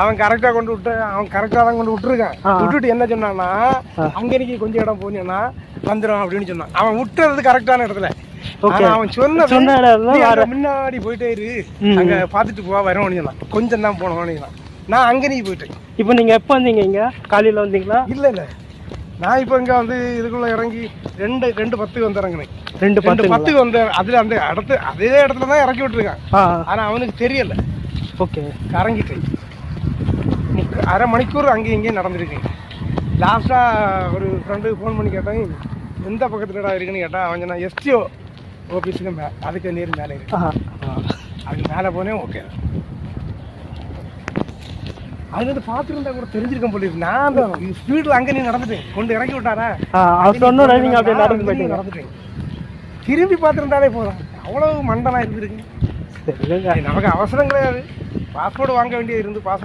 அவன் கரெக்டா கொண்டு விட்டு அவன் கரெக்டா தான் கொண்டு விட்டுருக்கான். விட்டுட்டு என்ன சொன்னான்னா, அங்கனைக்கு கொஞ்சம் இடம் போனீங்கன்னா வந்துடும் அப்படின்னு சொன்னான். அவன் விட்டுறது கரெக்டான இடத்துல. அவன் சொன்ன முன்னாடி போயிட்டே இரு, அங்க பாத்துட்டு போவா வரோம் சொன்னான். கொஞ்சம் தான் போனோம். நான் அங்கனைக்கு போயிட்டேன். இப்போ நீங்க எப்ப வந்தீங்க? இங்க காலையில வந்தீங்களா? இல்ல நான் இப்போ இங்க வந்து இதுக்குள்ள இறங்கி 2:10 வந்து இறங்கினேன். 2:10 வந்து அதுல அந்த இடத்து அதே இடத்துல தான் இறக்கி விட்டுருக்கான். ஆனா அவனுக்கு தெரியல. ஓகே, கறங்கிட்டேன். அரை மணிக்கூர் அங்கேயும் இங்கேயும் நடந்துருக்கேன். லாஸ்டா ஒரு ஃப்ரெண்டு ஃபோன் பண்ணி கேட்டேன், எந்த பக்கத்துலடா இருக்குன்னு கேட்டா அவன் சொன்னா எஸ்டிஓ ஆஃபீஸுக்கு அதுக்கு நேர் மேலே இருக்கு. அதுக்கு மேலே போனேன். ஓகே, அது வந்து பார்த்துருந்தா கூட தெரிஞ்சிருக்க போல. நான் அந்த ஸ்பீடில் அங்கே நீ நடந்துட்டேன். கொண்டு இறக்கி விட்டாரா நடந்துட்டேன். திரும்பி பார்த்துருந்தாலே போதும். அவ்வளவு மண்டனா இருந்திருக்கு. நமக்கு அவசரம் கிடையாது. பாஸ்போர்ட் வாங்க வேண்டியது இருந்து பாஸ்போர்ட்